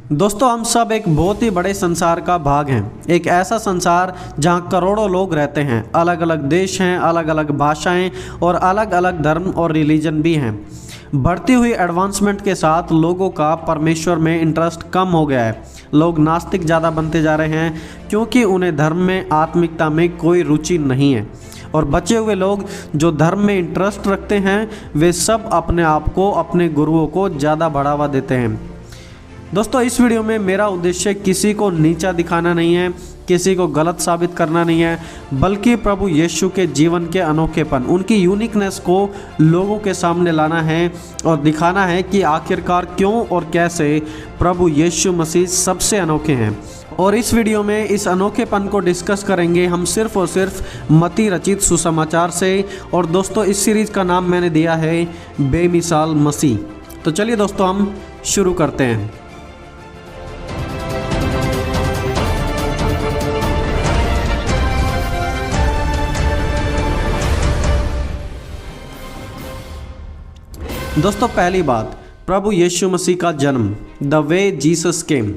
दोस्तों, हम सब एक बहुत ही बड़े संसार का भाग हैं। एक ऐसा संसार जहां करोड़ों लोग रहते हैं, अलग अलग देश हैं, अलग अलग भाषाएं और अलग अलग धर्म और रिलीजन भी हैं। बढ़ती हुई एडवांसमेंट के साथ लोगों का परमेश्वर में इंटरेस्ट कम हो गया है। लोग नास्तिक ज़्यादा बनते जा रहे हैं क्योंकि उन्हें धर्म में, आत्मिकता में कोई रुचि नहीं है। और बचे हुए लोग जो धर्म में इंटरेस्ट रखते हैं वे सब अपने आप को, अपने गुरुओं को ज़्यादा बढ़ावा देते हैं। दोस्तों, इस वीडियो में मेरा उद्देश्य किसी को नीचा दिखाना नहीं है, किसी को गलत साबित करना नहीं है, बल्कि प्रभु यीशु के जीवन के अनोखेपन, उनकी यूनिकनेस को लोगों के सामने लाना है और दिखाना है कि आखिरकार क्यों और कैसे प्रभु यीशु मसीह सबसे अनोखे हैं। और इस वीडियो में इस अनोखेपन को डिस्कस करेंगे हम सिर्फ और सिर्फ मत्ती रचित सुसमाचार से। और दोस्तों, इस सीरीज़ का नाम मैंने दिया है बेमिसाल मसीह। तो चलिए दोस्तों, हम शुरू करते हैं। दोस्तों, पहली बात, प्रभु यीशु मसीह का जन्म, द वे जीसस केम।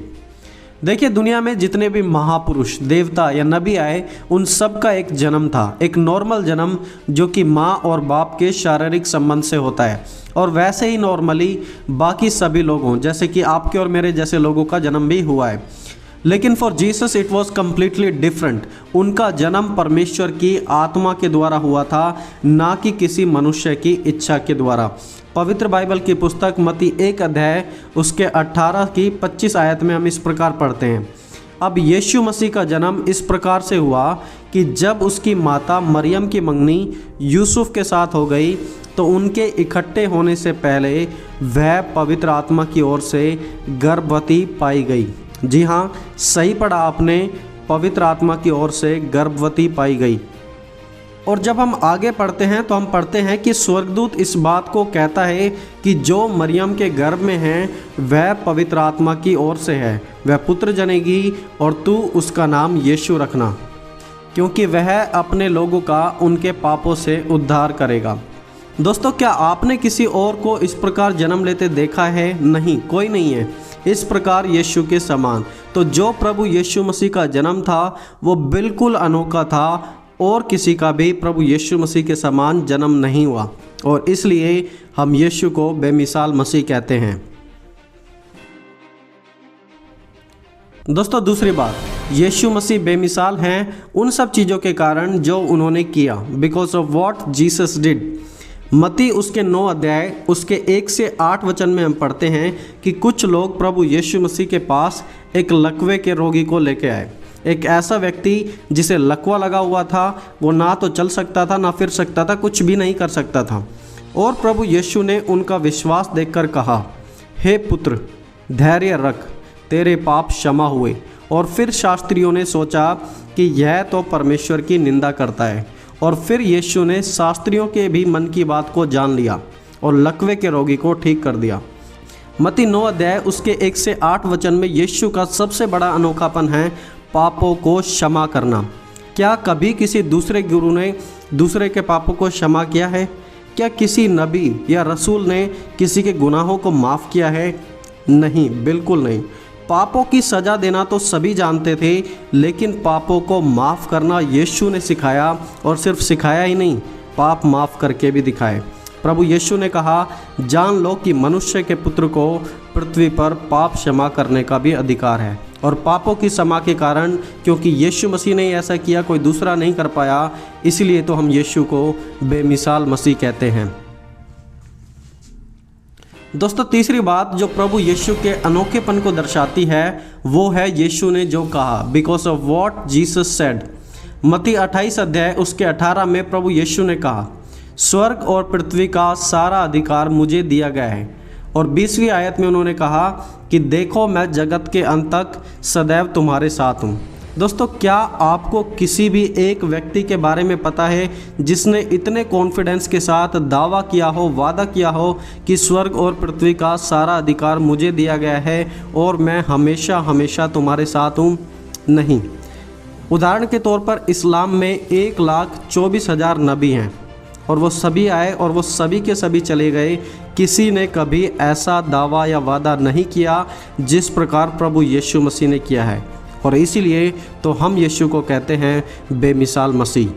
देखिए, दुनिया में जितने भी महापुरुष, देवता या नबी आए, उन सब का एक जन्म था, एक नॉर्मल जन्म जो कि माँ और बाप के शारीरिक संबंध से होता है। और वैसे ही नॉर्मली बाकी सभी लोगों, जैसे कि आपके और मेरे जैसे लोगों का जन्म भी हुआ है। लेकिन for Jesus it was completely different. उनका जन्म परमेश्वर की आत्मा के द्वारा हुआ था, ना कि किसी मनुष्य की इच्छा के द्वारा। पवित्र बाइबल की पुस्तक मत्ती 1 अध्याय उसके 18 की 25 आयत में हम इस प्रकार पढ़ते हैं। अब यीशु मसीह का जन्म इस प्रकार से हुआ कि जब उसकी माता मरियम की मंगनी यूसुफ के साथ हो गई तो उनके इकट्ठे होने से पहले वह पवित्र आत्मा की ओर से गर्भवती पाई गई। जी हाँ, सही पढ़ा आपने, पवित्र आत्मा की ओर से गर्भवती पाई गई। और जब हम आगे पढ़ते हैं तो हम पढ़ते हैं कि स्वर्गदूत इस बात को कहता है कि जो मरियम के गर्भ में है वह पवित्र आत्मा की ओर से है। वह पुत्र जनेगी और तू उसका नाम यीशु रखना, क्योंकि वह अपने लोगों का उनके पापों से उद्धार करेगा। दोस्तों, क्या आपने किसी और को इस प्रकार जन्म लेते देखा है? नहीं, कोई नहीं है इस प्रकार यीशु के समान। तो जो प्रभु यीशु मसीह का जन्म था वो बिल्कुल अनोखा था और किसी का भी प्रभु यीशु मसीह के समान जन्म नहीं हुआ, और इसलिए हम यीशु को बेमिसाल मसीह कहते हैं। दोस्तों, दूसरी बात, यीशु मसीह बेमिसाल हैं उन सब चीज़ों के कारण जो उन्होंने किया, because of what Jesus did. मत्ती उसके 9 अध्याय उसके 1 से 8 वचन में हम पढ़ते हैं कि कुछ लोग प्रभु यीशु मसीह के पास एक लकवे के रोगी को लेके आए। एक ऐसा व्यक्ति जिसे लकवा लगा हुआ था, वो ना तो चल सकता था, ना फिर सकता था, कुछ भी नहीं कर सकता था। और प्रभु यीशु ने उनका विश्वास देखकर कहा, हे पुत्र, धैर्य रख, तेरे पाप क्षमा हुए। और फिर शास्त्रियों ने सोचा कि यह तो परमेश्वर की निंदा करता है, और फिर यीशु ने शास्त्रियों के भी मन की बात को जान लिया और लकवे के रोगी को ठीक कर दिया। मत्ती 9 अध्याय उसके 1 से 8 वचन में यीशु का सबसे बड़ा अनोखापन है पापों को क्षमा करना। क्या कभी किसी दूसरे गुरु ने दूसरे के पापों को क्षमा किया है? क्या किसी नबी या रसूल ने किसी के गुनाहों को माफ़ किया है? नहीं, बिल्कुल नहीं। पापों की सज़ा देना तो सभी जानते थे, लेकिन पापों को माफ़ करना यीशु ने सिखाया, और सिर्फ सिखाया ही नहीं, पाप माफ़ करके भी दिखाए। प्रभु यीशु ने कहा, जान लो कि मनुष्य के पुत्र को पृथ्वी पर पाप क्षमा करने का भी अधिकार है। और पापों की क्षमा के कारण, क्योंकि यीशु मसीह ने ऐसा किया, कोई दूसरा नहीं कर पाया, इसलिए तो हम यीशु को बेमिसाल मसीह कहते हैं। दोस्तों, तीसरी बात जो प्रभु यीशु के अनोखेपन को दर्शाती है वो है यीशु ने जो कहा, because of what Jesus said. मत्ती 28 अध्याय उसके 18 में प्रभु यीशु ने कहा, स्वर्ग और पृथ्वी का सारा अधिकार मुझे दिया गया है। और 20वीं आयत में उन्होंने कहा कि देखो, मैं जगत के अंत तक सदैव तुम्हारे साथ हूँ। दोस्तों, क्या आपको किसी भी एक व्यक्ति के बारे में पता है जिसने इतने कॉन्फिडेंस के साथ दावा किया हो, वादा किया हो कि स्वर्ग और पृथ्वी का सारा अधिकार मुझे दिया गया है और मैं हमेशा हमेशा तुम्हारे साथ हूँ? नहीं। उदाहरण के तौर पर इस्लाम में 1,24,000 नबी हैं और वो सभी आए और वो सभी के सभी चले गए। किसी ने कभी ऐसा दावा या वादा नहीं किया जिस प्रकार प्रभु यीशु मसीह ने किया है, और इसीलिए तो हम यीशु को कहते हैं बेमिसाल मसीह।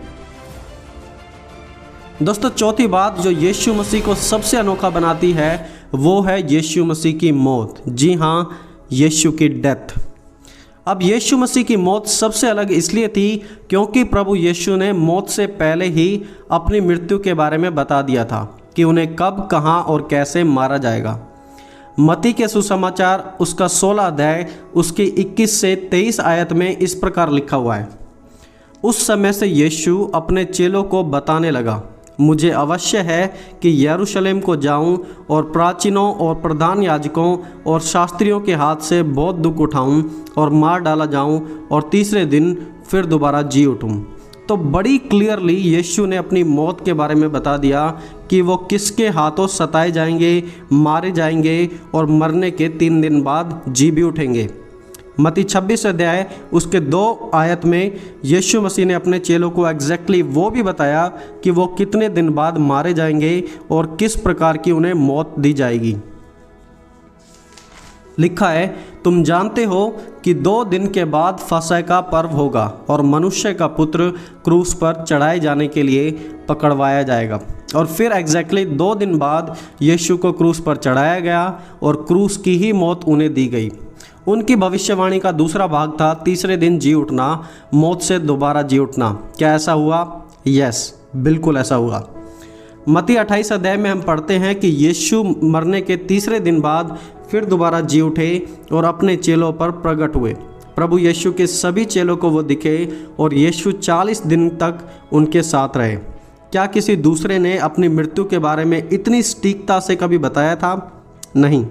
दोस्तों, चौथी बात जो यीशु मसीह को सबसे अनोखा बनाती है वो है यीशु मसीह की मौत। जी हाँ, यीशु की डेथ। अब यीशु मसीह की मौत सबसे अलग इसलिए थी क्योंकि प्रभु यीशु ने मौत से पहले ही अपनी मृत्यु के बारे में बता दिया था कि उन्हें कब, कहाँ और कैसे मारा जाएगा। मत्ती के सुसमाचार उसका 16 अध्याय उसकी 21 से 23 आयत में इस प्रकार लिखा हुआ है। उस समय से यीशु अपने चेलों को बताने लगा, मुझे अवश्य है कि यरूशलेम को जाऊं और प्राचीनों और प्रधान याजकों और शास्त्रियों के हाथ से बहुत दुख उठाऊं और मार डाला जाऊं और तीसरे दिन फिर दोबारा जी उठूं। तो बड़ी क्लियरली यीशु ने अपनी मौत के बारे में बता दिया कि वो किसके हाथों सताए जाएंगे, मारे जाएंगे और मरने के 3 दिन बाद जी भी उठेंगे। मत्ती 26 अध्याय उसके 2 आयत में यीशु मसीह ने अपने चेलों को एग्जैक्टली वो भी बताया कि वो कितने दिन बाद मारे जाएंगे और किस प्रकार की उन्हें मौत दी जाएगी। लिखा है, तुम जानते हो कि 2 दिन के बाद फसह का पर्व होगा और मनुष्य का पुत्र क्रूस पर चढ़ाए जाने के लिए पकड़वाया जाएगा। और फिर एग्जैक्टली 2 दिन बाद यीशु को क्रूस पर चढ़ाया गया और क्रूस की ही मौत उन्हें दी गई। उनकी भविष्यवाणी का दूसरा भाग था तीसरे दिन जी उठना, मौत से दोबारा जी उठना। क्या ऐसा हुआ? यस, बिल्कुल ऐसा हुआ। मत्ती 28 अध्याय में हम पढ़ते हैं कि यीशु मरने के तीसरे दिन बाद फिर दोबारा जी उठे और अपने चेलों पर प्रकट हुए। प्रभु यीशु के सभी चेलों को वो दिखे और यीशु 40 दिन तक उनके साथ रहे। क्या किसी दूसरे ने अपनी मृत्यु के बारे में इतनी सटीकता से कभी बताया था? नहीं।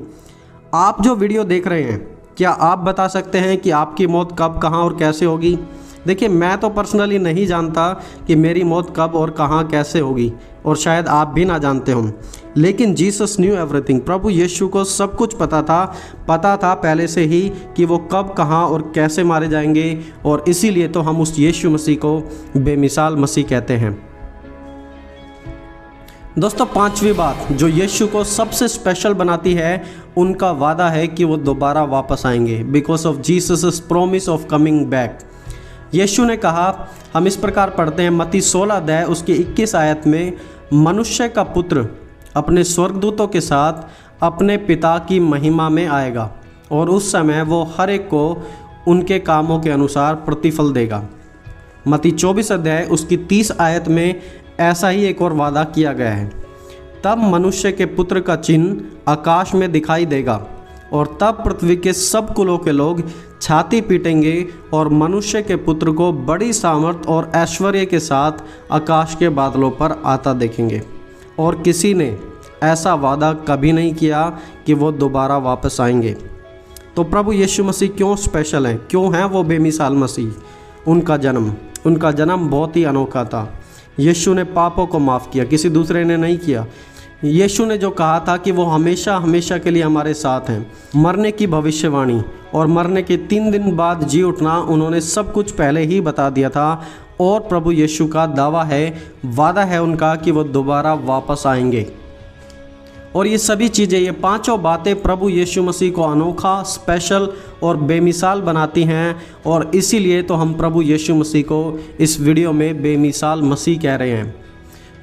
आप जो वीडियो देख रहे हैं, क्या आप बता सकते हैं कि आपकी मौत कब, कहाँ और कैसे होगी? देखिए, मैं तो पर्सनली नहीं जानता कि मेरी मौत कब और कहाँ कैसे होगी, और शायद आप भी ना जानते हों, लेकिन जीसस न्यू एवरीथिंग। प्रभु यीशु को सब कुछ पता था पहले से ही कि वो कब, कहाँ और कैसे मारे जाएंगे, और इसीलिए तो हम उस यीशु मसीह को बेमिसाल मसीह कहते हैं। दोस्तों, 5वीं बात जो यीशु को सबसे स्पेशल बनाती है उनका वादा है कि वो दोबारा वापस आएंगे, because of Jesus promise of coming back. यीशु ने कहा, हम इस प्रकार पढ़ते हैं मत्ती 16 अध्याय उसकी 21 आयत में, मनुष्य का पुत्र अपने स्वर्गदूतों के साथ अपने पिता की महिमा में आएगा और उस समय वो हर एक को उनके कामों के अनुसार प्रतिफल देगा। मत्ती 24 अध्याय उसकी 30 आयत में ऐसा ही एक और वादा किया गया है। तब मनुष्य के पुत्र का चिन्ह आकाश में दिखाई देगा और तब पृथ्वी के सब कुलों के लोग छाती पीटेंगे और मनुष्य के पुत्र को बड़ी सामर्थ और ऐश्वर्य के साथ आकाश के बादलों पर आता देखेंगे। और किसी ने ऐसा वादा कभी नहीं किया कि वो दोबारा वापस आएंगे। तो प्रभु यीशु मसीह क्यों स्पेशल हैं? क्यों हैं वो बेमिसाल मसीह? उनका जन्म बहुत ही अनोखा था। यीशु ने पापों को माफ़ किया, किसी दूसरे ने नहीं किया। यीशु ने जो कहा था कि वो हमेशा हमेशा के लिए हमारे साथ हैं, मरने की भविष्यवाणी और मरने के 3 दिन बाद जी उठना, उन्होंने सब कुछ पहले ही बता दिया था। और प्रभु यीशु का दावा है, वादा है उनका कि वो दोबारा वापस आएंगे। और ये सभी चीज़ें, ये 5 बातें प्रभु यीशु मसीह को अनोखा, स्पेशल और बेमिसाल बनाती हैं। और इसीलिए तो हम प्रभु यीशु मसीह को इस वीडियो में बेमिसाल मसीह कह रहे हैं।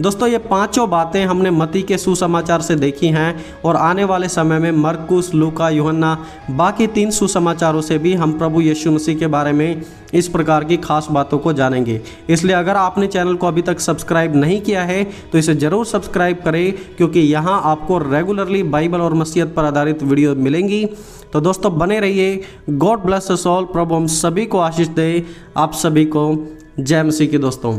दोस्तों, ये 5 बातें हमने मत्ती के सुसमाचार से देखी हैं और आने वाले समय में मरकुस, लूका, यूहन्ना, बाकी 3 सुसमाचारों से भी हम प्रभु यीशु मसीह के बारे में इस प्रकार की खास बातों को जानेंगे। इसलिए अगर आपने चैनल को अभी तक सब्सक्राइब नहीं किया है तो इसे ज़रूर सब्सक्राइब करें, क्योंकि यहाँ आपको रेगुलरली बाइबल और मसीहत पर आधारित वीडियो मिलेंगी। तो दोस्तों, बने रहिए। God bless us all. प्रभु हम सभी को आशीष दे। आप सभी को जय मसीह की दोस्तों।